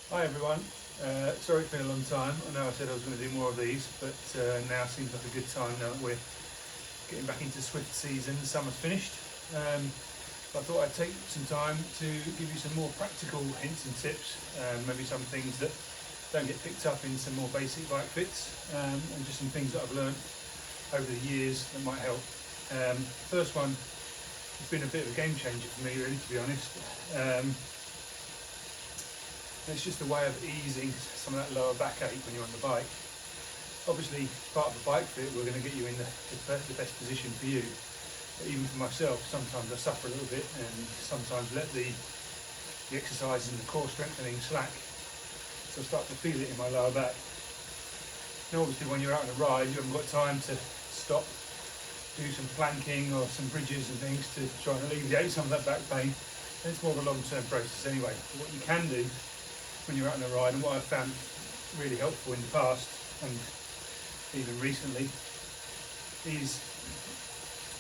Hi everyone, sorry it's been a long time. I know I said I was going to do more of these, but now seems like a good time now that we're getting back into Swift season. The summer's finished. I thought I'd take some time to give you some more practical hints and tips, maybe some things that don't get picked up in some more basic bike fits, and just some things that I've learned over the years that might help. First one has been a bit of a game changer for me, really, to be honest. It's just a way of easing some of that lower backache when you're on the bike. Obviously, part of the bike fit, we're going to get you in the best position for you. But even for myself, sometimes I suffer a little bit and sometimes let the exercise and the core strengthening slack. So I start to feel it in my lower back. Now obviously when you're out on a ride, you haven't got time to stop, do some planking or some bridges and things to try and alleviate some of that back pain. And it's more of a long-term process anyway. But what you can do when you're out on a ride, and what I've found really helpful in the past and even recently, is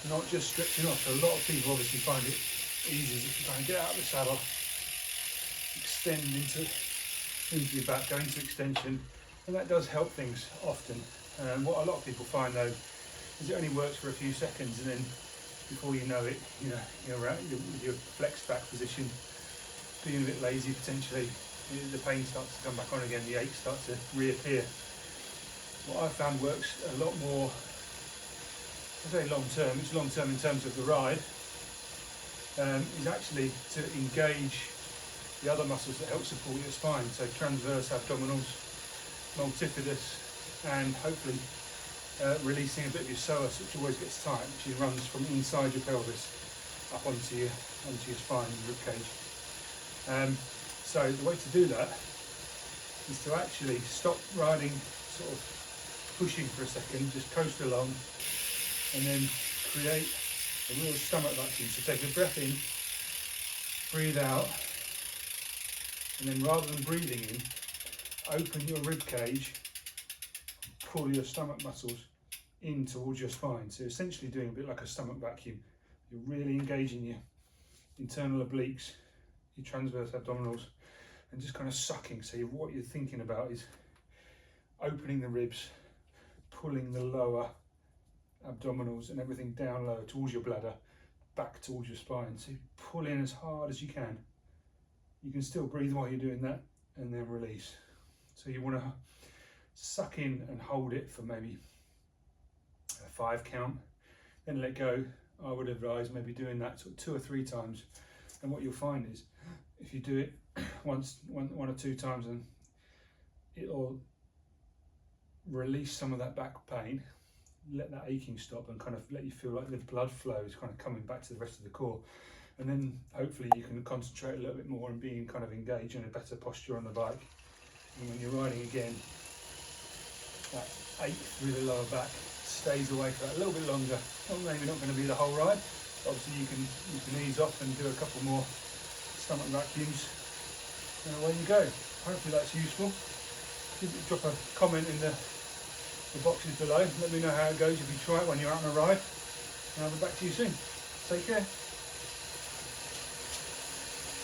not just stretching off. So a lot of people obviously find it easy if you try and get out of the saddle, extend into your back, go into extension, and that does help things often. What a lot of people find though is it only works for a few seconds, and then before you know it, you're out with your flexed back position, being a bit lazy potentially. The pain starts to come back on again, the ache starts to reappear. What I've found works a lot more, I say long term, it's long term in terms of the ride, is actually to engage the other muscles that help support your spine, so transverse abdominals, multifidus, and hopefully releasing a bit of your psoas, which always gets tight, which runs from inside your pelvis up onto your spine and rib cage. So the way to do that is to actually stop riding, sort of pushing for a second, just coast along, and then create a real stomach vacuum. So take a breath in, breathe out, and then rather than breathing in, open your rib cage, pull your stomach muscles in towards your spine. So essentially doing a bit like a stomach vacuum. You're really engaging your internal obliques, your transverse abdominals, and just kind of sucking. So what you're thinking about is opening the ribs, pulling the lower abdominals and everything down low towards your bladder, back towards your spine. So you pull in as hard as you can. You can still breathe while you're doing that, and then release. So you want to suck in and hold it for maybe a 5 count, then let go. I would advise maybe doing that sort of 2 or 3 times. And what you'll find is if you do it one or 2 times, and it'll release some of that back pain, let that aching stop, and kind of let you feel like the blood flow is kind of coming back to the rest of the core. And then hopefully you can concentrate a little bit more on being kind of engaged in a better posture on the bike. And when you're riding again, that ache through the lower back stays away for that a little bit longer. Maybe not going to be the whole ride. Obviously you can ease off and do a couple more stomach vacuums, and away you go. Hopefully that's useful. Drop a comment in the boxes below. Let me know how it goes if you try it when you're out on a ride, and I'll be back to you soon. Take care.